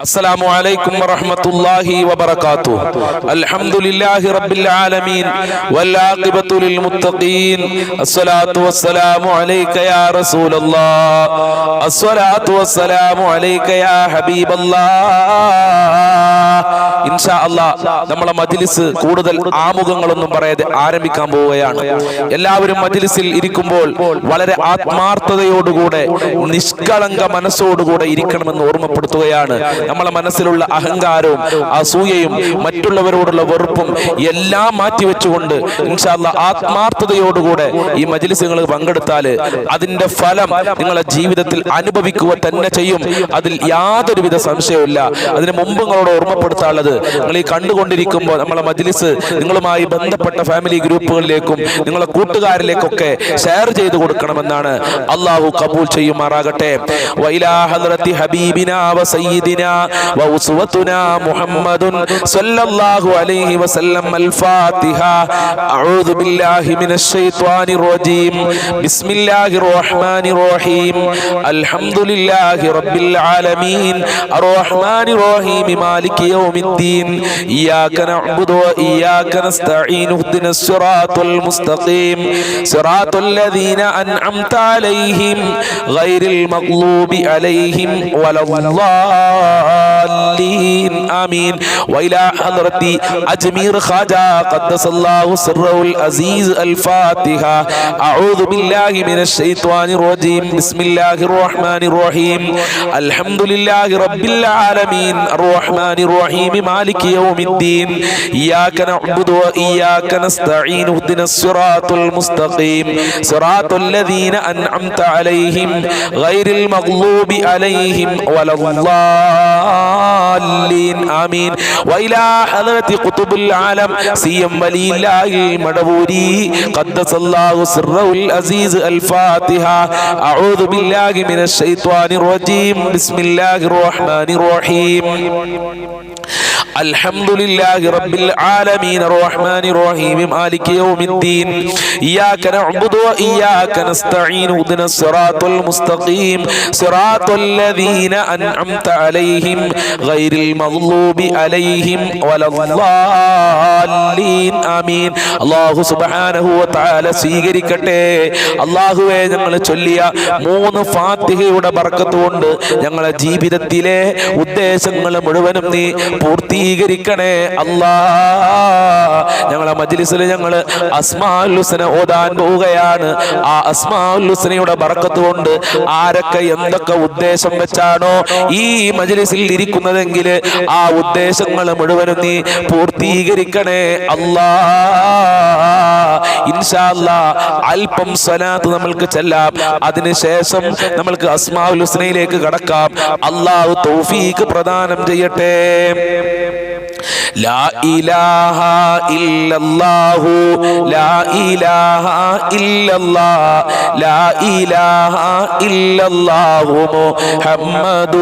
السلام عليكم ورحمة الله وبركاته. الحمد لله رب العالمين والعاقبة للمتقين. الصلاة والسلام عليك يا رسول الله. الصلاة والسلام عليك يا حبيب الله. ഇൻഷാ അല്ലാഹ് നമ്മളെ മജ്ലിസ് കൂടുതൽ ആമുഖങ്ങളൊന്നും പറയാതെ ആരംഭിക്കാൻ പോവുകയാണ്. എല്ലാവരും മജ്ലിസിൽ ഇരിക്കുമ്പോൾ വളരെ ആത്മാർത്ഥതയോടുകൂടെ നിഷ്കളങ്ക മനസ്സോടുകൂടെ ഇരിക്കണമെന്ന് ഓർമ്മപ്പെടുത്തുകയാണ്. നമ്മളെ മനസ്സിലുള്ള അഹങ്കാരവും അസൂയയും മറ്റുള്ളവരോടുള്ള വെറുപ്പും എല്ലാം മാറ്റിവെച്ചുകൊണ്ട് ഇൻഷാ അല്ലാഹ് ആത്മാർത്ഥതയോടുകൂടെ ഈ മജ്ലിസുകൾ പങ്കെടുത്താൽ അതിന്റെ ഫലം നിങ്ങളുടെ ജീവിതത്തിൽ അനുഭവിക്കുക തന്നെ ചെയ്യും. അതിൽ യാതൊരുവിധ സംശയവുമില്ല. അതിന് മുമ്പ് നിങ്ങളോട് ഓർമ്മപ്പെടുത്താനുള്ളത്, നിങ്ങൾ ഈ കണ്ടുകൊണ്ടിരിക്കുമ്പോൾ നമ്മളെ മജ്ലിസ് നിങ്ങളുമായി ബന്ധപ്പെട്ട ഫാമിലി ഗ്രൂപ്പുകളിലേക്കും നിങ്ങളെ കൂട്ടുകാരിലേക്കൊക്കെ ഷെയർ ചെയ്തു കൊടുക്കണമെന്നാണ്. അല്ലാഹു കബൂൽ ചെയ്യുമാറാകട്ടെ. വഇലാ ഹദ്റത്തി ഹബീബിനാ വസയ്യിദിനാ വഉസ്വതുനാ മുഹമ്മദുൻ സ്വല്ലല്ലാഹു അലൈഹി വസല്ലം. അൽ-ഫാത്തിഹ. അഊദു ബില്ലാഹി മിനശ് ശൈത്വാനിർ റജീം. ബിസ്മില്ലാഹിർ റഹ്മാനിർ റഹീം. അൽഹംദുലില്ലാഹി റബ്ബിൽ ആലമീൻ അർ-റഹ്മാനിർ റഹീം മാലികി യൗമിദ്ദീൻ. ഇയ്യാക നഅ്ബുദു വഇയ്യാക നസ്തഈൻ. ഇഹ്ദിനസ് സിറാത്തൽ മുസ്തഖീം സിറാത്തൽ ലദീന അൻഅംത അലൈഹിം ഗൈറിൽ മഗ്ലൂബി അലൈഹിം വലദ്ദാല്ലീൻ. ആമീൻ. വഇലാ ഹദ്റത്തി അജ്മീർ ഖാജ ഖദ്ദസല്ലാഹു സിർറഹുൽ അസീസ്. അൽ-ഫാത്തിഹ. അഊദു ബില്ലാഹി മിനശ് ശൈത്വാനിർ റജീം. ബിസ്മില്ലാഹിർ റഹ്മാനിർ റഹീം. അൽഹംദുലില്ലാഹി റബ്ബിൽ ആലമീൻ അർ-റഹ്മാനിർ റഹീം മാലികി യൗമിദ്ദീൻ. ഇയ്യാക നഅ്ബുദു വഇയ്യാക നസ്തഈൻ. ഇഹ്ദിനസ് സിറാത്തൽ മുസ്തഖീം സിറാത്തൽ ലദീന അൻഅംത അലൈഹിം ഗൈറിൽ മഗ്ലൂബി അലൈഹിം വലദ്ദാല്ലീൻ. ആമീൻ. വഇലാ ഹദ്റത്തി ഖുതുബുൽ ആലം സിയം വലില്ലാഹിൽ മദവൂരി ഖദ്ദസല്ലാഹു സിർറഹുൽ അസീസ്. അൽ-ഫാത്തിഹ. അഊദു ബില്ലാഹി മിനശ് ശൈത്വാനിർ റജീം. ബിസ്മില്ലാഹിർ റഹ്മാനിർ റഹീം. അൽഹംദുലില്ലാഹി റബ്ബിൽ ആലമീൻ അർ-റഹ്മാനിർ റഹീം മാലികി യൗമിദ്ദീൻ. ഇയ്യാക നഅ്ബുദു വഇയ്യാക നസ്തഈൻ. ഇഹ്ദിനസ് സിറാത്തൽ മുസ്തഖീം സിറാത്തൽ ലദീന അൻഅംത അലൈഹിം ഗൈറിൽ മഗ്ലൂബി അലൈഹിം വലദ്ദാല്ലീൻ. ആമീൻ. അല്ലാഹു സുബ്ഹാനഹു വ തആല സ്വീകരിക്കട്ടെ. അല്ലാഹുവേ, ഞങ്ങൾ ചൊല്ലിയ 3 ഫാത്തിഹയുടെ ബർക്കത്ത് കൊണ്ട് ഞങ്ങളുടെ ജീവിതത്തിലെ ഉദ്ദേശങ്ങൾ മുഴുവനും നീ പൂർത്തീകരിക്കണേ അല്ലാ. ഞങ്ങളെ മജ്ലിസിൽ ഞങ്ങൾ അസ്മാഉൽ ഹുസ്ന ഓതാൻ പോവുകയാണ്. ആ അസ്മാഉൽ ഹുസ്നയുടെ ബർക്കത്ത് കൊണ്ട് ആരൊക്കെ എന്തൊക്കെ ഉദ്ദേശം വെച്ചാണോ ഈ മജ്ലിസിൽ ഇരിക്കുന്നതെങ്കിൽ ആ ഉദ്ദേശങ്ങൾ മുഴുവനും നീ പൂർത്തീകരിക്കണേ അല്ലാ. ഇൻഷാ അല്ലാഹ് അല്പം സ്വലാത്ത് നമ്മൾക്ക് ചെല്ലാം. അതിനുശേഷം നമ്മൾക്ക് അസ്മാഉൽ ഹുസ്നയിലേക്ക് കടക്കാം. അല്ലാഹു തൗഫീഖ് പ്രദാനം ചെയ്യട്ടെ. لا إله إلا الله لا إله إلا الله لا إله إلا الله محمد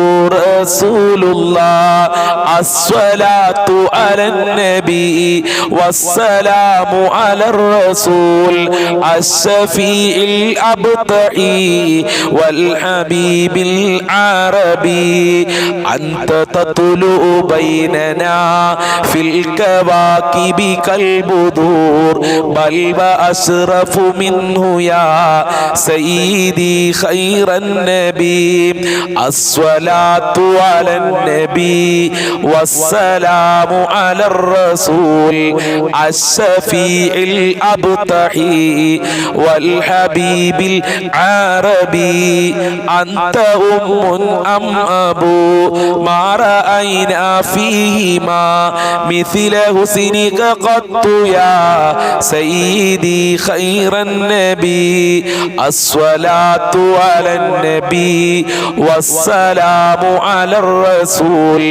رسول الله. الصلاة على النبي والسلام على الرسول الشفيع الأبطحي والحبيب العربي. أنت تطلع بيننا في الكواكب كالبدور بل وأشرف منه يا سيدي خير النبي. الصلاة على النبي والسلام على الرسول الشفيع الأبطحي والحبيب العربي. أنت أم أم أبو ما رأينا فيهما مثل حسنك قط يا سيدي خير النبي. الصلاة على النبي والسلام على الرسول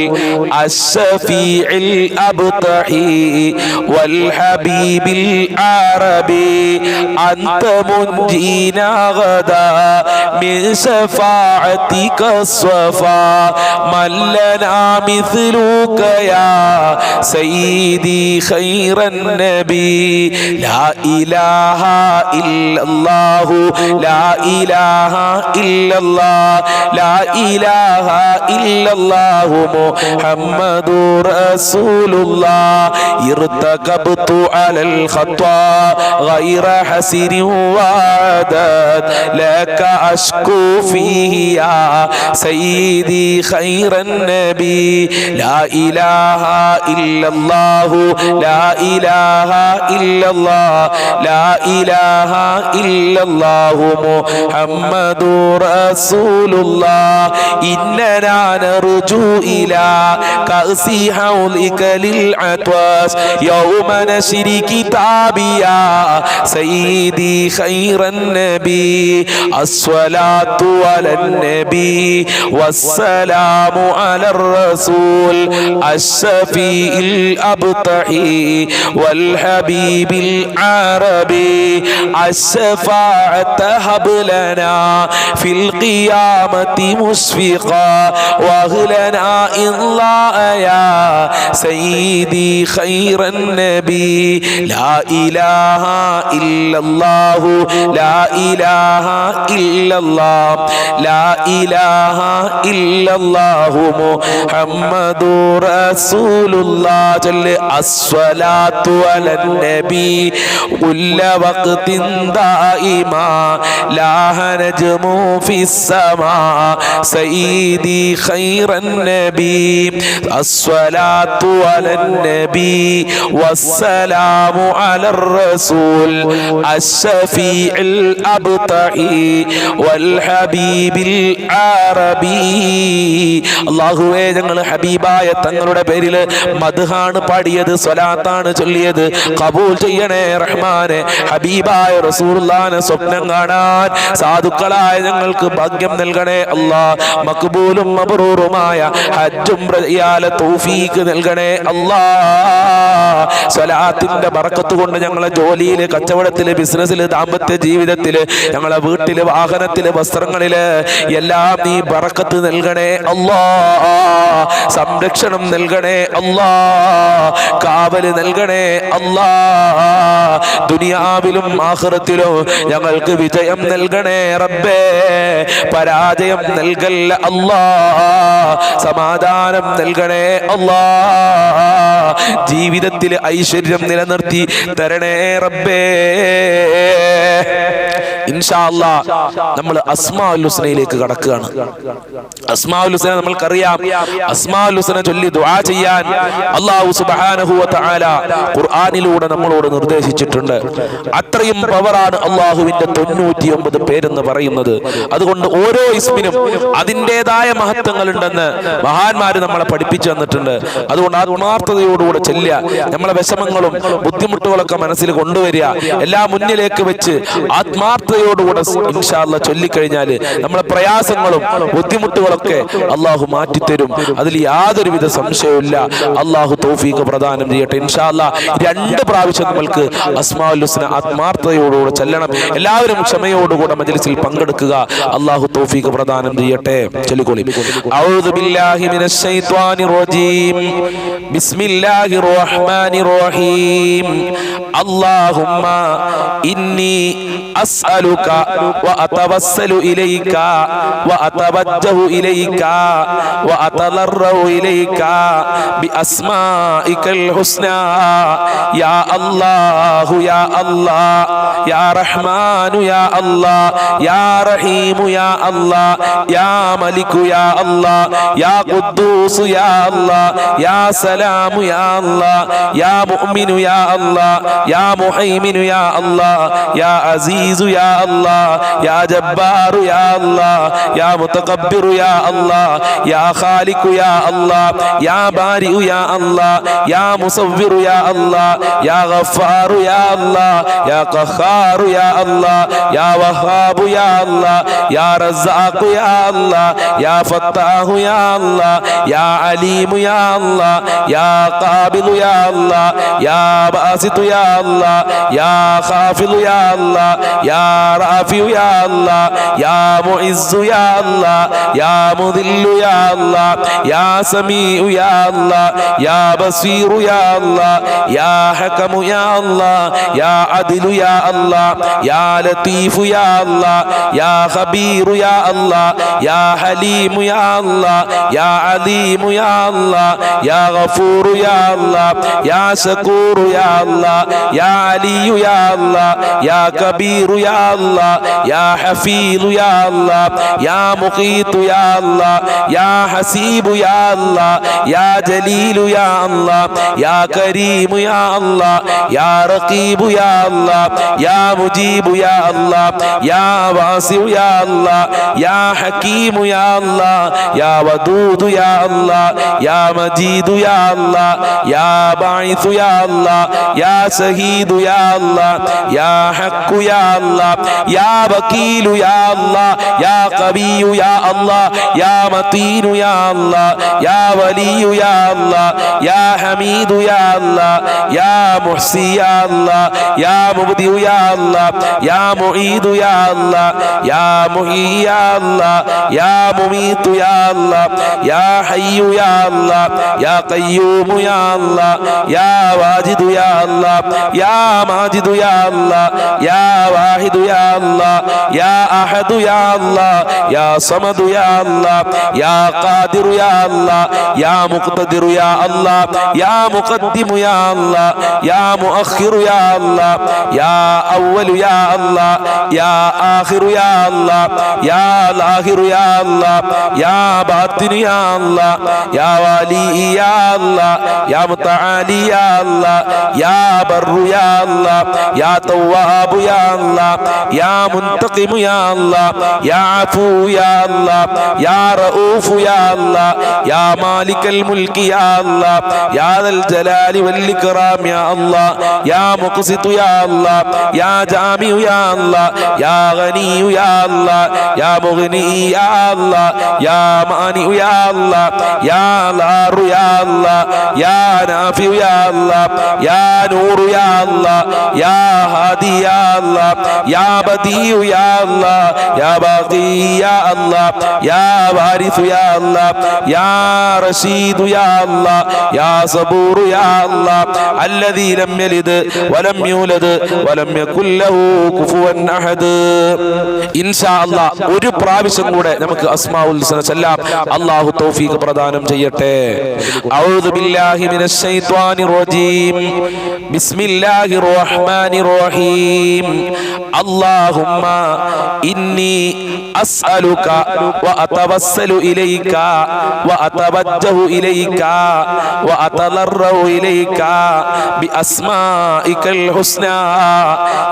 الشفيع الأبطحي والحبيب العربي. أنت منجينا غدا من شفاعتك الصفا من لنا مثلك يا سيدي خير النبي لا إله إلا الله لا إله إلا الله لا إله إلا الله محمد رسول الله ارتكبت على الخطا غير حسر وعدد لك أشكو فيه يا سيدي خير النبي لا إله إلا الله لا إله إلا الله لا إله إلا الله محمد رسول الله إننا نرجو إلى كأس حوضك للعطاس يوم نشر كتابي يا سيدي خير النبي الصلاة على النبي والسلام على الرسول الشفيع الأبطحي والحبيب العربي الشفاعة هب لنا في القيامة مشفقا واغلنا إضلاء يا سيدي خير النبي لا إله إلا الله لا إله إلا الله لا إله إلا الله محمد رسول الله جل الصلاة على النبي كل وقت دائما لاح نجم في السماء سيدي خير النبي الصلاة على النبي والسلام على الرسول الشفيع الأبطحي والحبيب العربي അല്ലാഹുവേ ഞങ്ങൾ ഹബീബായ തങ്ങളുടെ പേരിൽ മദ്ഹാണ് പാടിയത് സ്വലാത്താണ് ചൊല്ലിയത് ഖബൂൽ ചെയ്യണേ റഹ്മാനെ ഹബീബായ റസൂലുള്ളാഹിനെ സ്വപ്നം കാണാൻ സാധുക്കളായ ഞങ്ങൾക്ക് ഭാഗ്യം നൽകണേ അല്ലാഹ് മഖ്ബൂലും മബ്റൂറുമായ ഹജ്ജും ചെയ്യാൻ തൗഫീഖ് നൽകണേ അല്ലാഹ് സ്വലാത്തിന്റെ ബറക്കത്ത് കൊണ്ട് ഞങ്ങളെ ജോലിയിൽ കച്ചവടത്തിൽ ബിസിനസ്സിൽ ദാമ്പത്യ ജീവിതത്തിൽ ഞങ്ങളെ വീട്ടിൽ വാഹനത്തിൽ വസ്ത്രങ്ങളിൽ എല്ലാം നീ ബറക്കത്ത് നൽകണേ അല്ലാഹ് സംരക്ഷണം നൽകണേ അല്ലാഹ് കാവൽ നൽകണേ അല്ലാഹ് ദുനിയാവിലും ആഖിറത്തിലും ഞങ്ങൾക്ക് വിജയം നൽകണേ റബ്ബേ പരാജയം നൽകല്ല അല്ലാഹ് സമാധാനം നൽകണേ അല്ലാഹ് ജീവിതത്തിൽ ഐശ്വര്യം നിലനിർത്തി തരണേ റബ്ബേ ഇൻഷാ അല്ലാഹ് നമ്മൾ അസ്മാഉൽ ഹുസ്നയിലേക്ക് കടക്കുകയാണ്. അസ്മാഉൽ ഹുസ്ന നമ്മൾക്കറിയാം. അസ്മാഉൽ ഹുസ്ന ചൊല്ലി ദുആ ചെയ്യാൻ അല്ലാഹു സുബ്ഹാനഹു വ തആല ഖുർആനിലൂടെ നമ്മളോട് നിർദ്ദേശിച്ചിട്ടുണ്ട്. അത്രയും പവറാണ് അല്ലാഹുവിന്റെ 99 പേരെന്ന് പറയുന്നത്. അതുകൊണ്ട് ഓരോ ഇസ്മിനും അതിൻ്റെതായ മഹത്വങ്ങളുണ്ടെന്ന് മഹാന്മാര് നമ്മളെ പഠിപ്പിച്ചു തന്നിട്ടുണ്ട്. അതുകൊണ്ട് ആത്മാർത്ഥതയോടുകൂടെ ചെല്ലുക, നമ്മളെ വിഷമങ്ങളും ബുദ്ധിമുട്ടുകളൊക്കെ മനസ്സിൽ കൊണ്ടുവരിക, എല്ലാം മുന്നിലേക്ക് വെച്ച് ആത്മാർത്ഥതയോടുകൂടെ ഇൻഷാ അല്ലാഹ് ചൊല്ലിക്കഴിഞ്ഞാൽ നമ്മളെ പ്രയാസങ്ങളും ബുദ്ധിമുട്ടുകളൊക്കെ അള്ളാഹു മാറ്റിത്തരും. അതിൽ യാതൊരുവിധ സംശയവുമില്ല. അള്ളാഹു തൗഫീഖ് പ്രദാനം ചെയ്യട്ടെ. ഇൻഷാ അല്ലാഹ് 2 പ്രാവശ്യം നമ്മൾക്ക് അസ്മാഉൽ ഹുസ്ന ആത്മാർത്ഥതയോടുകൂടെ ചെല്ലണം. എല്ലാവരും ക്ഷമയോടുകൂടെ മജ്ലിസിൽ പങ്കെടുക്കുക. അള്ളാഹു തൗഫീഖ് പ്രദാനം ചെയ്യട്ടെ. ചൊല്ലിക്കോളി. അഊദു ബില്ലാഹി മിനശ് ശൈത്വാനിർ റജീം. ബിസ്മില്ലാഹിർ റഹ്മാനിർ റഹീം. അല്ലാഹുമ്മ ഇന്നി അസ്അലുക വഅതവസ്സലു ഇലൈക വഅതവജ്ജഹു ഇലൈക വഅതളറഉ ഇലൈക ബിഅസ്മാഇകൽ ഹുസ്നാ യാ അല്ലാഹു യാ അല്ലാഹ് യാ റഹ്മാനു യാ അല്ലാഹ് യാ റഹീമു യാ അല്ലാഹ് യാ മലികു യാ അല്ലാഹ് യാ ഖുദ്ദൂസ് യാ അല്ലാഹ് യാ സലാമു യാ അല്ലാഹ് യാ മുഅ്മിനു യാ അല്ലാഹ് യാ മുഹൈമിനു യാ അല്ലാഹ് യാ അസീസു യാ അല്ലാഹ് യാ ജബ്ബാറു യാ അല്ലാഹ് യാ മുതകബ്ബിറു യാ അല്ലാഹ് യാ ഖാലിഖു യാ അല്ലാഹ് യാ ബാരിഉ യാ അല്ലാഹ് യാ മുസവ്വിറു യാ അല്ലാഹ് യാ ഗഫാറു യാ അല്ലാഹ് യാ ഖഹാറു യാ അല്ലാഹ് യാ വഹാബു യാ അല്ലാഹ് യാ റസാഖു യാ അല്ലാഹ് യാ ഫത്താഹു യാ അല്ലാഹ് യാ അലീമു യാ അല്ലാഹ് യാ ഖാബിദു യാ അല്ലാഹ് യാ ബാസിതു യാ അല്ലാഹ് യാ ഖാഫിദു യാ അല്ലാഹ് യാ റാഫിഉ യാ അല്ലാഹ് യാ മുഇസ്സു യാ അല്ലാഹ് യാ മുദില്ലു യാ അല്ലാഹ് യാ സമീഉ യാ അല്ലാഹ് യാ ബസീറു യാ അല്ലാഹ് യാ ഹകമു യാ അല്ലാഹ് യാ അദിലു യാ അല്ലാഹ് യാ ലതീഫു യാ അല്ലാഹ് യാ ഖബീറു യാ അല്ലാഹ് യാ ഹലീമു യാ അല്ലാഹ് യാ അലീമു യാ അല്ലാഹ് യാ ഗഫൂറു യാ അല്ലാഹ് യാ ശകൂറു യാ അല്ലാഹ് യാ അലിയു യാ അല്ലാഹ് യാ കബീറു യാ അല്ലാഹ് യാ ഹഫീദു യാ അല്ലാഹ് യാ മുഖീതു യാ അല്ലാഹ് യാ ഹസീബു യാ അല്ലാഹ് യാ ജലീലു യാ അല്ലാഹ് യാ കരീമു യാ അല്ലാഹ് യാ റഖീബു യാ അല്ലാഹ് യാ മുജീബു യാ അല്ലാഹ് യാ വാസിഉ യാ അല്ലാഹ് യാ ഹകീമു യാ അല്ലാഹ് യാ വദൂദു യാ അല്ലാഹ് യാ മജീദു യാ അല്ലാഹ് യാ ബാഇസു യാ അല്ലാഹ് യാ ശഹീദു യാ അല്ലാഹ് യാ ഹഖു യാ അല്ലാഹ് യാ വകീലു യാ അല്ലാഹ് യാ ഖവിയ്യു യാ അല്ലാഹ് യാ മതീനു യാ അല്ലാഹ് യാ വലിയു യാ അല്ലാഹ് യാ ഹമീദു യാ അല്ലാഹ് യാ മുഹ്സി യാ അല്ലാഹ് യാ മുബ്ദിഉ യാ അല്ലാഹ് യാ മുഈദു യാ അല്ലാഹ് യാ മുഹീ യാ അല്ലാഹ് യാ മുമീതു യാ അല്ലാഹ് യാ ഹയ്യു യാ അല്ലാഹ് യാ ഖയ്യൂമു യാ അല്ലാഹ് യാ വാജിദു യാ അല്ലാഹ് യാ മാജിദു യാ അല്ലാഹ് യാ വാഹിദു യാ അല്ലാഹ് യാ അഹദു യാ അല്ലാഹ് യാ സമദു യാ അല്ലാഹ് യാ ഖാദിറു യാ അല്ലാഹ് യാ മുഖ്തദിറു യാ അല്ലാഹ് യാ മുഖദ്ദിമു യാ അല്ലാഹ് യാ മുഅഖിറു യാ അല്ലാഹ് യാ അവ്വലു യാ അല്ലാഹ് യാ ആഖിറു യാ അല്ലാഹ് യാ ലാഹിറു യാ അല്ലാഹ് യാ ബാത്തിനു യാ അല്ലാഹ് യാ വാലി യാ അല്ലാഹ് യാ മുതആലി യാ അല്ലാഹ് യാ ബർറു യാ അല്ലാഹ് യാ തവ്വാബു യാ അല്ലാഹ് യാ മുൻതഖിമു യാ അല്ലാഹ് യാ അഫൂ യാ അല്ലാഹ് യാ റഊഫു യാ അല്ലാഹ് യാ മാലിക്കൽ മുൽക്കി യാ അല്ലാഹ് യാ ദൽ ജലാലി വൽ ഇക്റാം യാ അല്ലാഹ് യാ മുഖ്സിതു യാ അല്ലാഹ് യാ ജാമിഉ യാ അല്ലാഹ് യാ ഗനിയു യാ അല്ലാഹ് യാ മുഗ്നി യാ അല്ലാഹ് യാ മാനിഉ യാ അല്ലാഹ് യാ ലാറു യാ അല്ലാഹ് യാ നാഫിഉ യാ അല്ലാഹ് യാ നൂറു യാ അല്ലാഹ് യാ ഹാദി യാ അല്ലാഹ് യാ ബദീഉ യാ അല്ലാഹ് യാ ബാഖി യാ അല്ലാഹ് യാ വാരിസു യാ അല്ലാഹ് യാ റശീദു യാ അല്ലാഹ് യാ സബൂറു യാ അല്ലാഹ് അല്ലദീ ലം യലിദ് വലം യൂലദ് വലം യകുൽ ലഹു കുഫുവൻ അഹദ്. ഇൻഷാ അല്ലാഹ് ഒരു പ്രാവശ്യം കൂടെ നമുക്ക് അസ്മാഉൽ ഹുസ്ന ചൊല്ലാം. അല്ലാഹു തൗഫീഖ് പ്രദാനം ചെയ്യട്ടെ. അഊദു ബില്ലാഹി മിനശ് ശൈത്വാനിർ റജീം. ബിസ്മില്ലാഹിർ റഹ്മാനിർ റഹീം. അല്ലാഹുമ്മ ഇന്നി അസ്അലുക വഅതവസ്സലു ഇലൈക വഅതവജ്ജഹു ഇലൈക വഅതളറഉ ഇലൈക ബിഅസ്മാഇകൽ ഹുസ്നാ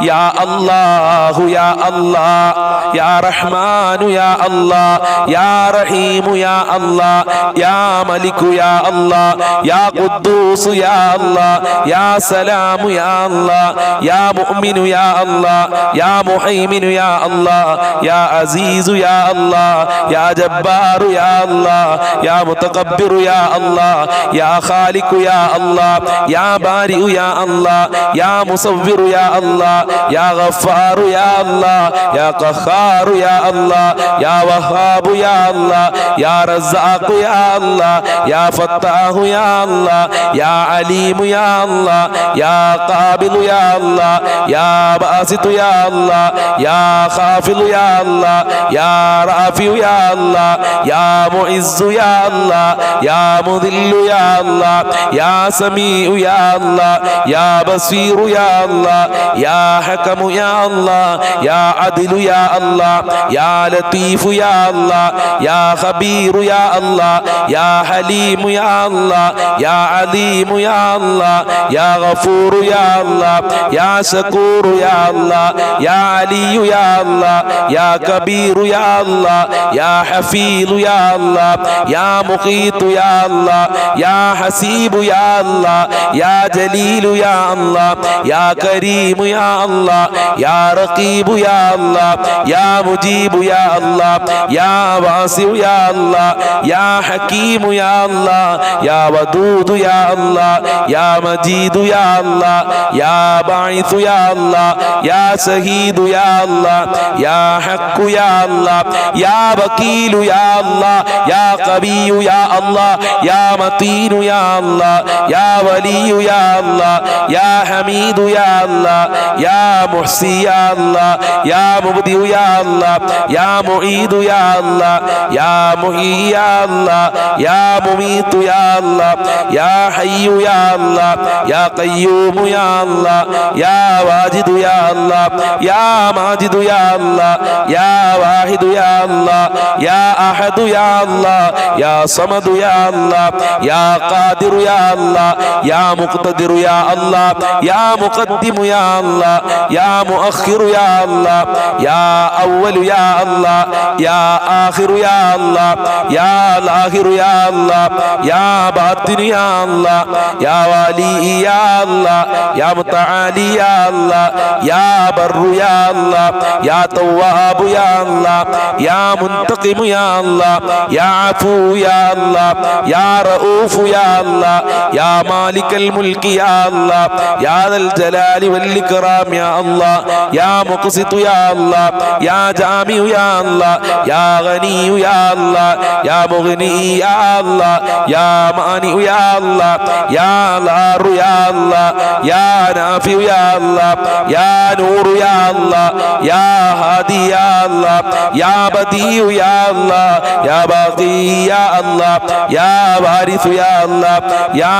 യാ അല്ലാഹു യാ അല്ലാഹ് യാ റഹ്മാനു യാ അല്ലാഹ് യാ റഹീമു യാ അല്ലാഹ് യാ മലികു യാ അല്ലാഹ് യാ ഖുദ്ദൂസ് യാ അല്ലാഹ് യാ സലാമു യാ അല്ലാഹ് യാ മുഅ്മിനു യാ അല്ലാഹ് യാ മുഹൈമിനു യാ അല്ലാഹ് യാ അസീസു യാ അല്ലാഹ് യാ ജബ്ബാറു യാ അല്ലാഹ് യാ മുതകബ്ബിറു യാ അല്ലാഹ് യാ ഖാലിഖു യാ അല്ലാഹ് യാ ബാരിഉ യാ അല്ലാഹ് യാ മുസവ്വിറു യാ അല്ലാഹ് യാ ഗഫാറു യാ അല്ലാഹ് യാ ഖഹാറു യാ അല്ലാഹ് യാ വഹാബു യാ അല്ലാഹ് യാ റസാഖു യാ അല്ലാഹ് യാ ഫത്താഹു യാ അല്ലാഹ് യാ അലീമു യാ അല്ലാഹ് യാ ഖാബിദു യാ അല്ലാഹ് യാ ബാസിതു യാ അല്ലാഹ് യാ ഖാഫിദു യാ അല്ലാഹ് യാ റാഫിഉ യാ അല്ലാഹ് യാ മുഇസ്സു യാ അല്ലാഹ് യാ മുദില്ലു യാ അല്ലാഹ് യാ സമീഉ യാ അല്ലാഹ് യാ ബസീറു യാ അല്ലാഹ് യാ ഹകമു യാ അല്ലാഹ് യാ അദിലു യാ അല്ലാഹ് യാ ലതീഫു യാ അല്ലാഹ് യാ ഖബീറു യാ അല്ലാഹ് യാ ഹലീമു യാ അല്ലാഹ് യാ അലീമു യാ അല്ലാഹ് യാ ഗഫൂറു യാ അല്ലാഹ് യാ ശകൂറു യാ അല്ലാഹ് യാ അലിയു യാ അല്ലാഹ് യാ കബീറു യാ അല്ലാഹ് യാ ഹഫീദു യാ അല്ലാഹ് യാ മുഖീതു യാ അല്ലാഹ് യാ ഹസീബു യാ അല്ലാഹ് യാ ജലീലു യാ അല്ലാഹ് യാ കരീമു യാ അല്ലാഹ് യാ റഖീബു യാ അല്ലാഹ് യാ മുജീബു യാ അല്ലാഹ് യാ വാസിഉ യാ അല്ലാഹ് യാ ഹകീമു യാ അല്ലാഹ് യാ വദൂദു യാ അല്ലാഹ് യാ മജീദു യാ അല്ലാഹ് യാ ബാഇസു യാ അല്ലാഹ് യാ ശഹീദു യാ അല്ലാഹ് യാ ഹഖ്ഖു യാ അല്ലാഹ് യാ വകീലു യാ അല്ലാഹ് യാ ഖവിയ്യു യാ അല്ലാഹ് യാ മതീനു യാ അല്ലാഹ് യാ വലിയു യാ അല്ലാഹ് യാ ഹമീദു യാ അല്ലാഹ് യാ മുഹ്സി യാ അല്ലാഹ് യാ മുബ്ദിഉ യാ അല്ലാഹ് യാ മുഈദു യാ അല്ലാഹ് യാ മുഹീ യാ അല്ലാഹ് യാ മുമീതു യാ അല്ലാഹ് യാ ഹയ്യു യാ അല്ലാഹ് യാ ഖയ്യൂമു യാ അല്ലാഹ് യാ വാജിദു യാ അല്ലാഹ് യാ മാജിദു യാ അല്ലാഹ് യാ വാഹിദു യാ അല്ലാഹ് യാ അഹദു യാ അല്ലാഹ് യാ സമദു യാ അല്ലാഹ് യാ ഖാദിറു യാ അല്ലാഹ് യാ മുഖ്തദിറു യാ അല്ലാഹ് യാ മുഖദ്ദിമു യാ അല്ലാഹ് യാ മുഅഖിറു യാ അല്ലാഹ് യാ അവ്വലു യാ അല്ലാഹ് യാ ആഖിറു യാ അല്ലാഹ് യാ ലാഹിറു യാ അല്ലാഹ് യാ ബാത്തിനു യാ അല്ലാഹ് യാ വാലി യാ അല്ലാഹ് യാ മുതആലി യാ അല്ലാഹ് യാ ബർറു യാ അല്ലാഹ് യാ തവ്വാബു യാ അല്ലാഹ് യാ മുൻതഖിമു യാ അല്ലാഹ് യാ അഫൂ യാ അല്ലാഹ് യാ റഊഫു യാ അല്ലാഹ് യാ മാലിക്കൽ മുൽക്കി യാ അല്ലാഹ് യാ ദൽ ജലാലി വൽ ഇക്റാം യാ അല്ലാഹ് യാ മുഖ്സിതു യാ അല്ലാഹ് യാ ജാമിഉ യാ അല്ലാഹ് യാ ഗനിയു യാ അല്ലാഹ് യാ മുഗ്നി യാ അല്ലാഹ് യാ മാനിഉ യാ അല്ലാഹ് യാ ലാറു യാ അല്ലാഹ് യാ നാഫിഉ യാ അല്ലാഹ് യാ നൂറു യാ അല്ലാഹ് യാ ഹാദി യാ അല്ലാഹ് യാ ബദിഉ യാ അല്ലാഹ് യാ ബാഖി യാ അല്ലാഹ് യാ വാരിസു യാ അല്ലാഹ് യാ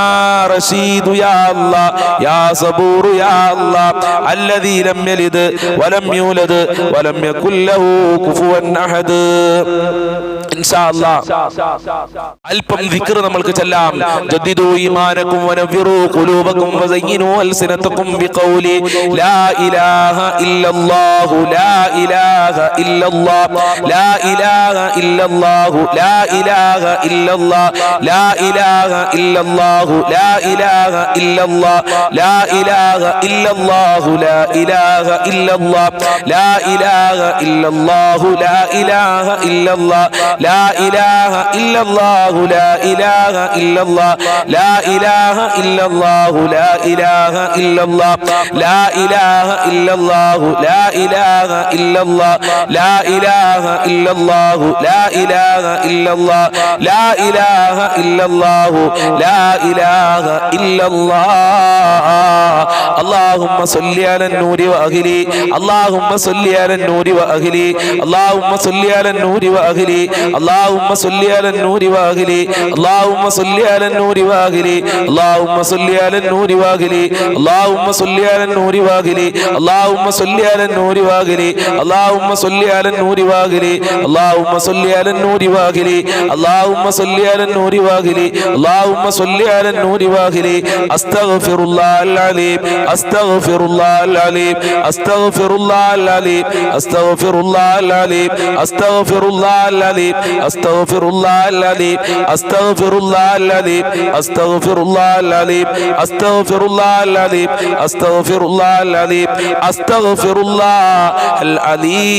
റശീദു യാ അല്ലാഹ് യാ സബൂറു യാ അല്ലാഹ് അല്ലദീ ലം യലിദ് വലം യൂലദ് വലം യകുൽ ലഹു കുഫുവൻ അഹദ്. ഇൻഷാ അല്ലാഹ് അല്പം ദിക്ർ നമ്മൾക്ക് ചൊല്ലാം. ജദ്ദിദു ഈമാനകും വനവ്വിറു ഖുലൂബകും വസയ്യിനു അൽസിനതകും ബിഖൗലി ലാ ഇലാഹ ഇല്ലല്ലാഹു ലാ ഇലാഹ ഇല്ലല്ലാഹ് ലാ ഇലാഹ ഇല്ലല്ലാഹു ലാ ഇലാഹ ഇല്ലല്ലാഹ് ലാ ഇലാഹ ഇല്ലല്ലാഹു ലാ ഇലാഹ ഇല്ലല്ലാഹ് ലാ ഇലാഹ ഇല്ലല്ലാഹു ലാ ഇലാഹ ഇല്ലല്ലാഹ് ലാ ഇലാഹ ഇല്ലല്ലാഹു ലാ ഇലാഹ ഇല്ലല്ലാഹ് ലാ ഇലാഹ ഇല്ലല്ലാഹു ലാ ഇലാഹ ഇല്ലല്ലാഹ് ലാ ഇലാഹ ഇല്ലല്ലാഹു ലാ ഇലാഹ ഇല്ലല്ലാഹ് ലാ ഇലാഹ ഇല്ലല്ലാഹു ലാ ഇലാഹ ഇല്ലല്ലാഹ് ലാ ഇലാഹ ഇല്ലല്ലാഹു ലാ ഇലാഹ ഇല്ലല്ലാഹ് ലാ ഇലാഹ ഇല്ലല്ലാഹു ലാ ഇലാഹ ഇല്ലല്ലാഹ്. اللهم صل على النور وأهلي اللهم صل على النور وأهلي اللهم صل على النور وأهلي اللهم صل على النور وأهلي اللهم صل على النور وأهلي اللهم صل على النور وأهلي اللهم صل على النور وأهلي اللهم صل على النور وأهلي اللهم صل على النور وأهلي اللهم صل على النور وأهلي اللهم صل على النور وأهلي اللهم صل على النور وأهلي أستغفر الله العليم أستغفر الله العليم أستغفر الله العليم أستغفر الله العليم أستغفر الله العليم أستغفر الله العليم أستغفر الله العليم أستغفر الله العليم أستغفر الله العليم أستغفر الله العليم أستغفر الله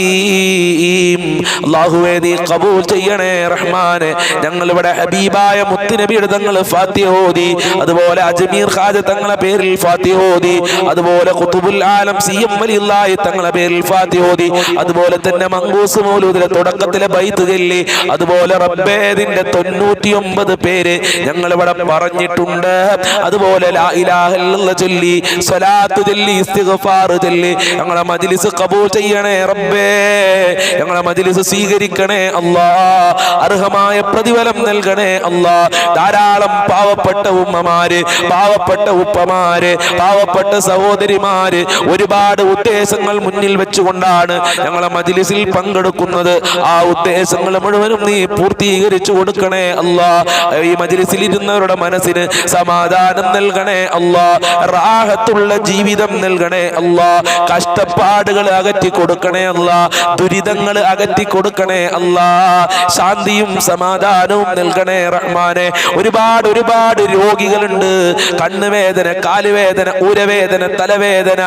العليم. അല്ലാഹുവേ നീ ഖബൂൽ ചെയ്യണേ റഹ്മാനെ. ഞങ്ങൾ ഇവിടെ ഹബീബായ മുത്തുനബിയുടെ തങ്ങൾ ഫാത്തിഹ ഓതി, അതുപോലെ അജ്മീർ ഖാജ തങ്ങളെ പേരിൽ ഫാത്തിഹ ഓതി, അതുപോലെ ഖുതുബുൽ ആലം സിഎം വലിയുള്ളാഹി തങ്ങളെ പേരിൽ ഫാത്തിഹ ഓതി, അതുപോലെ തന്നെ മങ്കൂസ് മൗലൂദിലെ തുടക്കത്തിലെ ബൈത്ത് ചൊല്ലി, അതുപോലെ റബ്ബേ നിന്റെ 99 പേര് ഞങ്ങൾ ഇവിടെ പറഞ്ഞിട്ടുണ്ട്. അതുപോലെ ലാ ഇലാഹ ഇല്ലല്ലാഹ് ചൊല്ലി, സ്വലാത്ത് ചൊല്ലി, ഇസ്തിഗ്ഫാർ ചൊല്ലി ഞങ്ങളെ മജ്ലിസ് ഖബൂൽ ചെയ്യണേ റബ്ബേ. ഞങ്ങളെ മജ്ലിസ് സ്വീകരിക്കണേ അല്ലാഹ്. അർഹമായ പ്രതിഫലം നൽകണേ അല്ലാഹ്. ധാരാളം പാവപ്പെട്ട ഉമ്മമാര്, പാവപ്പെട്ട ഉപ്പമാര്, പാവപ്പെട്ട സഹോദരിമാര് ഒരുപാട് ഉദ്ദേശങ്ങൾ മുന്നിൽ വെച്ചുകൊണ്ടാണ് ഞങ്ങളെ മജ്ലിസിൽ പങ്കെടുക്കുന്നത്. ആ ഉദ്ദേശങ്ങൾ മുഴുവനും നീ പൂർത്തീകരിച്ചു കൊടുക്കണേ അല്ലാഹ്. ഈ മജ്ലിസിൽ ഇരുന്നവരുടെ മനസ്സിന് സമാധാനം നൽകണേ അല്ലാഹ്. റാഹത്തുള്ള ജീവിതം നൽകണേ അല്ലാഹ്. കഷ്ടപ്പാടുകൾ അകറ്റി കൊടുക്കണേ അല്ലാഹ്. ദുരിതങ്ങൾ അകറ്റി കൊടുക്കണേ അല്ലാഹ്. ശാന്തിയും സമാധാനവും നൽകണേ റഹ്മാനെ. ഒരുപാട് രോഗികളുണ്ട്. കണ്ണുവേദന, കാലുവേദന, ഉരവേദന, തലവേദന,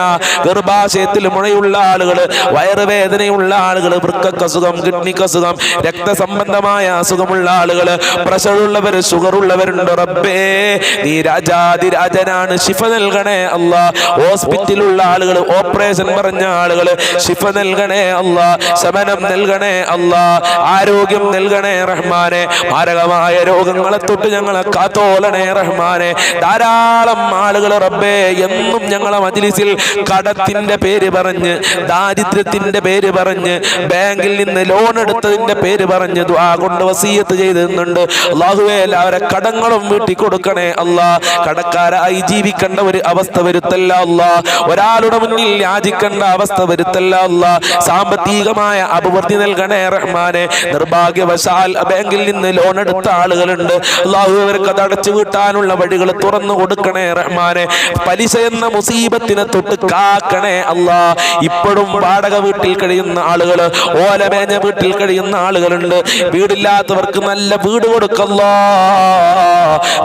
ഗർഭാശയത്തിൽ മുഴയുള്ള ആളുകൾ, വയറുവേദനയുള്ള ആളുകൾ, വൃക്കക്കസുഖം, കിഡ്നിക്കസുഖം, രക്തസംബന്ധമായ അസുഖമുള്ള ആളുകൾ, പ്രഷറുള്ളവർ, ഷുഗറുള്ള രോഗമുള്ളവരുണ്ട് റബ്ബേ, നീ രാജാതിരാജനാണ്, ശിഫ നൽകണേ അല്ലാ. ഹോസ്പിറ്റലിലുള്ള ആളുകൾ, ഓപ്പറേഷൻ പറഞ്ഞ ആളുകൾ ശിഫ നൽകണേ അല്ലാ, ശമനം നൽകണേ അല്ലാ, ആരോഗ്യം നൽകണേ റഹ്മാനെ. മാരകമായ രോഗങ്ങളെ തൊട്ട് ഞങ്ങളെ കാത്തോളണേ റഹ്മാനെ. ധാരാളം ആളുകൾ റബ്ബേ എന്നും ഞങ്ങളെ മജ്ലിസിൽ കടത്തിന്റെ പേര് പറഞ്ഞ്, ദാരിദ്ര്യത്തിന്റെ പേര് പറഞ്ഞ്, ബാങ്കിൽ നിന്ന് ലോൺ എടുത്തതിന്റെ പേര് പറഞ്ഞ് ദുആ കൊണ്ട് വസിയത്ത് ചെയ്തിരുന്നുണ്ട്. അല്ലാഹുവേ എല്ലാവരെ കടങ്ങളും വീട്ടി കൊടുക്കണേ അല്ലാ. കടക്കാരായി ജീവിക്കേണ്ട ഒരു അവസ്ഥ വരുത്തല്ല അല്ലാ. ഒരാളുടെ മുന്നിൽ യാചിക്കേണ്ട അവസ്ഥ വരുത്തല്ല അല്ലാ. സാമ്പത്തികമായ അഭിവൃദ്ധി നൽകണേ റഹ്മാനെ. നിർഭാഗ്യവശാൽ ബാങ്കിൽ നിന്ന് ലോൺ എടുത്ത ആളുകളുണ്ട്. അല്ലാഹു അവർക്ക് അത് അടച്ചു വീട്ടാനുള്ള വഴികൾ തുറന്നു കൊടുക്കണേ റഹ്മാനെ. പലിശ എന്ന മുസീബത്തിനെ തൊട്ട് കാക്കണേ അല്ലാ. ഇപ്പോഴും വാടക വീട്ടിൽ കഴിയുന്ന ആളുകൾ, ഓലമേഞ്ഞ വീട്ടിൽ കഴിയുന്ന ആളുകളുണ്ട്. വീടില്ലാത്തവർക്ക് നല്ല വീട് കൊടുക്കല്ലാ.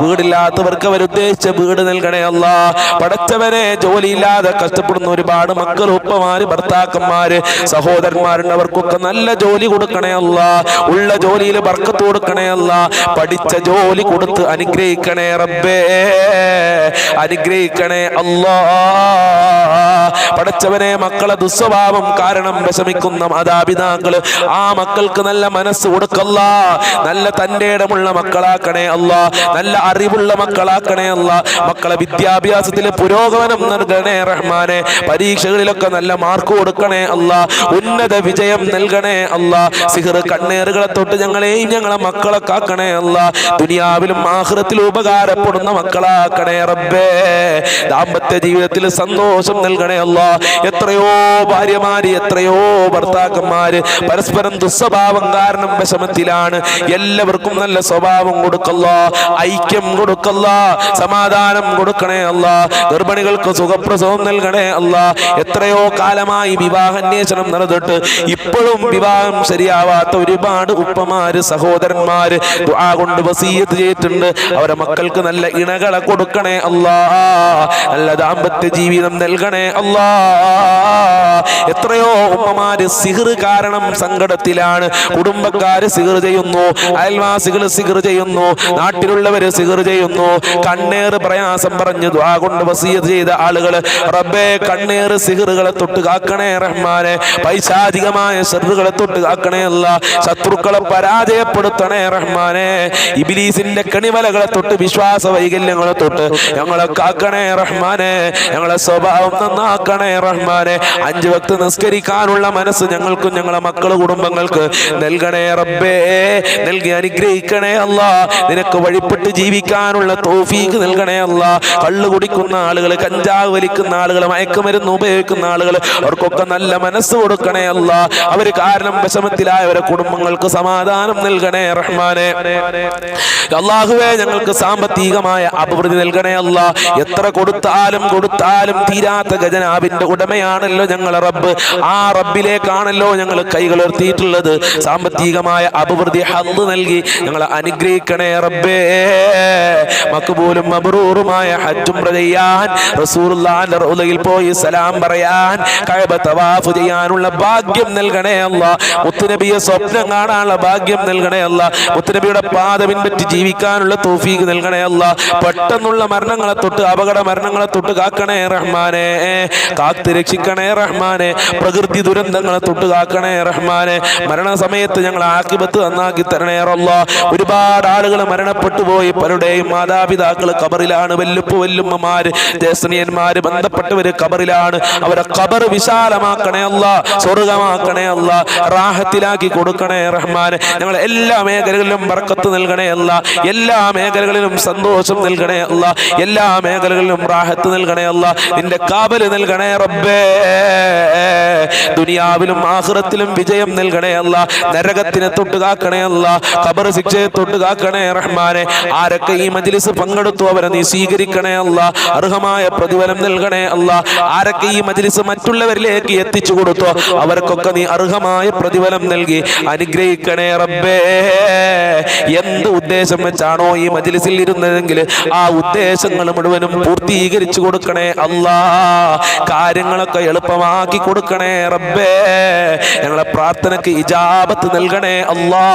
വീടില്ലാത്തവർക്ക് അവരുദ്ദേശിച്ച വീട് നൽകണേ അല്ലാ. പടച്ചവനെ, ജോലിയില്ലാതെ കഷ്ടപ്പെടുന്ന ഒരുപാട് മക്കൾ, ഉപ്പമാര്, ഭർത്താക്കന്മാര്, സഹോദരന്മാരുണ്ട്. അവർക്കൊക്കെ നല്ല ജോലി കൊടുക്കണേ അല്ലാ. ഉള്ള ജോലിയിൽ ബർക്കത്ത് കൊടുക്കണേ അല്ലാ. പഠിച്ച ജോലി കൊടുത്ത് അനുഗ്രഹിക്കണേ റബ്ബേ, അനുഗ്രഹിക്കണേ അല്ലാ. പടച്ചവനെ, മക്കളെ ദുസ്വഭാവം കാരണം വിഷമിക്കുന്ന മാതാപിതാക്കള്, ആ മക്കൾക്ക് നല്ല മനസ്സ് കൊടുക്കല്ല. നല്ല തന്റെ ഇടമുള്ള മക്കളാക്കണേ അല്ലാ. നല്ല അറിവുള്ള മക്കളാക്കണേ അല്ലാ. മക്കളെ വിദ്യാഭ്യാസത്തിൽ പുരോഗമനം നൽകണേ റഹ്മാനെ. പരീക്ഷകളിലൊക്കെ നല്ല മാർക്ക് കൊടുക്കണേ അല്ലാ. ഉന്നത വിജയം നൽകണേ അല്ലാ. സിഹർ കണ്ണേറുകളെ തൊട്ട് ഞങ്ങളെയും ഞങ്ങളെ മക്കളെ കാക്കണേ അല്ലാ. ദുനിയാവിലും ആഖിറത്തിലും ഉപകാരപ്പെടുന്ന മക്കളാക്കണേ റബ്ബേ. ദാമ്പത്യ ജീവിതത്തിൽ സന്തോഷം നൽകണേ അല്ലാ. എത്രയോ ഭാര്യമാര്, എത്രയോ ഭർത്താക്കന്മാര് പരസ്പരം ദുസ്വഭാവം കാരണം വിഷമത്തിലാണ്. എല്ലാവർക്കും നല്ല സ്വഭാവം കൊടുക്കല്ല, ഐക്യം കൊടുക്കല്ല, സമാധാനം കൊടുക്കണേ അല്ലാ. ഗർഭിണികൾക്ക് സുഖപ്രസവം നൽകണേ അല്ലാ. എത്രയോ കാലമായി വിവാഹാന്വേഷണം നടന്നിട്ട് ഇപ്പോഴും വിവാഹം ശരിയാവാത്ത ഒരുപാട് ഉപ്പമാര്, സഹോദരന്മാര് ദുആ കൊണ്ട് വസിയത്ത് ചെയ്തിട്ടുണ്ട്. അവരെ മക്കൾക്ക് നല്ല ഇണകളെ കൊടുക്കണേ അല്ലാ. നല്ല ദാമ്പത്യ ജീവിതം നൽകണേ അല്ലാ. എത്രയോ ഉമ്മമാര് സിഹർ കാരണം സങ്കടത്തിലാണ്. കുടുംബക്കാര് സിഹർ ചെയ്യുന്നു, അയൽവാസികൾ സിഹർ ചെയ്യുന്നു, നാട്ടിലുള്ളവര് സിഹർ ചെയ്യുന്നു. കണ്ണേറ് പ്രയാസം പറഞ്ഞു ദുആ കൊണ്ട് വസിയത്ത് ചെയ്ത ആളുകള് റബ്ബേ, കണ്ണേറ് സിഹറുകളെ തൊട്ട് കാക്കണേ റഹ്മാനെ. പൈശാചികമായ ശർറുകളെ തൊട്ട് കാക്കണേ അല്ലാ. ശത്രുക്കളെ പരാജയപ്പെടുത്തണേ റഹ്മാനെ. ഇബ്ലീസിന്റെ കണിവലകളെ തൊട്ട്, വിശ്വാസ വൈകല്യങ്ങളെ തൊട്ട് ഞങ്ങളെ കാക്കണേ റഹ്മാനെ. ഞങ്ങളെ സ്വഭാവം നന്നാക്കണേ റഹ്മാനെ. 5 വക്ത് നിസ്കരിക്കാനുള്ള മനസ്സ് ഞങ്ങൾക്കും ഞങ്ങളെ മക്കള്, കുടുംബങ്ങൾക്ക് നൽകണേ റബ്ബേ. നൽകി അനുഗ്രഹിക്കണേ അല്ലാ. നിനക്ക് വഴിപ്പെട്ട് ജീവിക്കാനുള്ള തൗഫീഖ് നൽകണേ അല്ലാ. കള്ളു കുടിക്കുന്ന ആളുകൾ, കഞ്ചാവ് വലിക്കുന്ന ആളുകൾ, മയക്കുമരുന്ന് ഉപയോഗിക്കുന്ന ആളുകൾ, അവർക്കൊക്കെ നല്ല മനസ്സ് കൊടുക്കണേ അല്ലാ. അവര് കാരണം വിഷമത്തിലായവരെ കുടുംബങ്ങൾക്ക് സമാധാനം നൽകണേ റഹ്മാനെ. അല്ലാഹുവേ, ഞങ്ങൾക്ക് സാമ്പത്തികമായ അഭിവൃദ്ധി നൽകണേ അല്ലാ. എത്ര കൊടുത്താലും തീരാത്ത ഖജനാവിന്റെ ഉടമയാണല്ലോ ഞങ്ങളെ റബ്ബ്. ആ റബ്ബിലേക്കാണല്ലോ ഞങ്ങൾ കൈകൾ ഉയർത്തിയിട്ടുള്ളത്. സാമ്പത്തികമായ അഭിവൃദ്ധി ഹദ്ദ് നൽകി ഞങ്ങളെ അനുഗ്രഹിക്കണേ റബ്ബേ. മഖ്ബൂലും മബ്റൂറുമായ ഹജ്ജ് ഉംറ ചെയ്യാൻ, റസൂലുള്ളാഹിന്റെ റൗളയിൽ പോയി സലാം പറയാൻ, കഅബ തവാഫ് ചെയ്യാനുള്ള ഭാഗ്യം നൽകണേ അല്ലാ. മുത്തുനബിയെ സ്വപ്നം കാണാനുള്ള ഭാഗ്യം നൽകണേ അല്ലാ. മുത്തുനബിയുടെ പാത പിൻപറ്റി ജീവിക്കാനുള്ള തൗഫീഖ് നൽകണേ അല്ലാ. പെട്ടെന്നുള്ള മരണങ്ങളെ തൊട്ട്, അപകട മരണങ്ങളെ തൊട്ട് കാക്കണേ റഹ്മാനെ. കാത്ത് രക്ഷിക്കണേ റഹ്മാനെ. പ്രകൃതി ദുരന്തങ്ങളെ തൊട്ട് കാക്കണേ റഹ്മാനെ. മരണസമയത്ത് ഞങ്ങൾ ആഖിബത്ത് നന്നാക്കി തരണേ അല്ലാ. ഒരുപാട് ആളുകൾ മരണപ്പെട്ടു പോയി. പലരുടെയും മാതാപിതാക്കൾ ഖബറിലാണ്. വല്ലുപ്പ വല്ലുമ്മമാര്, ജ്യേഷ്ഠനിയന്മാര്, ബന്ധപ്പെട്ടവര് ഖബറിലാണ്. അവരെ ഖബർ വിശാലമാക്കണേ അല്ലാ. സ്വർഗമാക്കണേ അല്ലാ. റാഹത്തിലാക്കി കൊടുക്കണേ റഹ്മാനെ. ഞങ്ങൾ എല്ലാ മേഖലകളിലും ബർക്കത്ത് നൽകണേ അല്ലാ. എല്ലാ മേഖലകളിലും സന്തോഷം നൽകണേ അല്ലാ. എല്ലാ മേഖലകളിലും റാഹത്ത് നൽകണേ അല്ലാ. നിന്റെ കാബല് നൽകണേ റബ്ബേ. ദുനിയാവിലും ആഖിറത്തിലും വിജയം നൽകണേ അല്ലാ. നരകത്തിനെ തൊട്ട് കാക്കണേ അല്ലാ. ഖബർ ശിക്ഷയെ തൊട്ട് കാക്കണേ റഹ്മാനെ. ആരൊക്കെ ഈ മജ്ലിസ് പങ്കെടുത്തു അവരെ നീ സ്വീകരിക്കണേ അല്ലാ. അർഹമായ പ്രതിഫലം നൽകണേ അല്ലാ. ആരൊക്കെ ഈ മജ്ലിസ് മറ്റുള്ളവരിലേക്ക് എത്തിച്ചു കൊടുത്തോ അവർക്കൊക്കെ നീ അർഹമായ പ്രതിഫലം നൽകി അനുഗ്രഹിക്കണേ റബ്ബേ. എന്ത് ഉദ്ദേശം വെച്ചാണോ ഈ മജ്ലിസിൽ ഇരുന്നതെങ്കിൽ ആ ഉദ്ദേശങ്ങൾ മുഴുവനും പൂർത്തീകരിച്ചു കൊടുക്കണേ അല്ലാ. കാര്യങ്ങളൊക്കെ എളുപ്പമാക്കി കൊടുക്കണേ റബ്ബേ. ഞങ്ങളെ പ്രാർത്ഥനയ്ക്ക് ഇജാബത്ത് നൽകണേ അല്ലാ.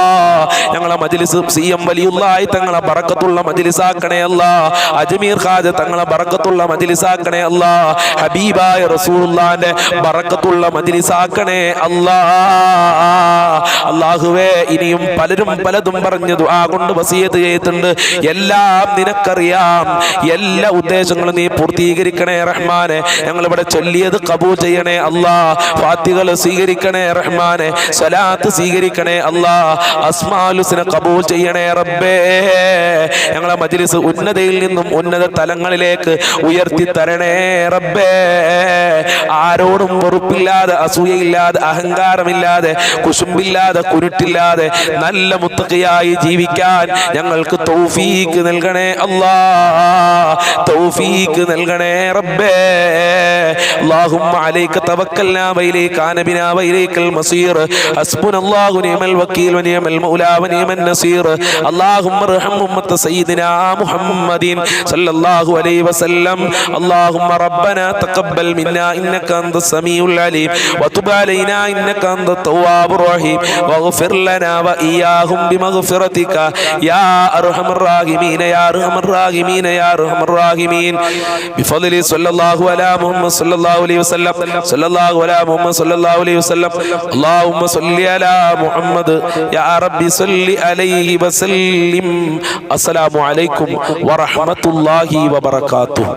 ഞങ്ങളെ മജ്ലിസ് CM വലിയുള്ളാഹി തങ്ങൾ തങ്ങളെ ബറക്കത്തുള്ള മജ്ലിസാക്കണേ അല്ലാ. അജ്മീർ ഖാജ തങ്ങളെ ബറക്കത്തുള്ള മജ്ലിസാക്കണേ അല്ലാ. ഹബീബായ റസൂലുള്ളാഹിന്റെ ബറക്കത്തുള്ള മജ്ലിസാക്കണേ അല്ലാ. അല്ലാഹുവേ, ഇനിയും പലരും പലതും പറഞ്ഞു ദുആ കൊണ്ട് വസിയത്ത് ചെയ്തിട്ടുണ്ട്. എല്ലാം നിനക്കറിയാം. എല്ലാ ഉദ്ദേശങ്ങളും നീ പൂർത്തീകരിക്കണേ റഹ്മാനെ. ഞങ്ങൾ ഇവിടെ ചൊല്ലിയത് ഖബൂൽ ചെയ്യണേ അല്ലാ. ഫാത്തിഹകൾ സ്വീകരിക്കണേ റഹ്മാനെ. സ്വലാത്ത് സ്വീകരിക്കണേ അല്ലാ. അസ്മാഉൽ ഹുസ്ന ഖബൂൽ ചെയ്യണേ റബ്ബേ. ഞങ്ങളെ മജ്ലിസ് ഉന്നതയിൽ നിന്നും ഉന്നത തലങ്ങളിലേക്ക് ഉയർത്തി തരണേ റബ്ബേ. ആരോടും വെറുപ്പില്ലാതെ, അസൂയയില്ലാതെ, അഹങ്കാരമില്ലാതെ, കുശുമ്പില്ലാതെ, കുരുട്ടില്ലാതെ നല്ല മുത്തഖിയായി ജീവിക്കാൻ ഞങ്ങൾക്ക് തൗഫീഖ് നൽകണേ അല്ലാ. തൗഫീഖ് നൽകണേ റബ്ബേ. اللهم عليك توكلنا وإليك أنبنا وإليك المصير. حسبنا الله ونعم الوكيل ونعم المولى ونعم النصير. اللهم ارحم أمة سيدنا محمد صلى الله عليه وسلم. اللهم ربنا تقبل منا إنك أنت السميع العليم وتب علينا إنك أنت التواب الرحيم واغفر لنا وإياهم بمغفرتك يا أرحم الراحمين يا أرحم الراحمين يا أرحم الراحمين. بفضل صلى الله على محمد صلى الله عليه وسلم صلى الله على محمد صلى الله عليه وسلم. اللهم صل على محمد يا ربي صل عليه وسلم. السلام عليكم ورحمة الله وبركاته.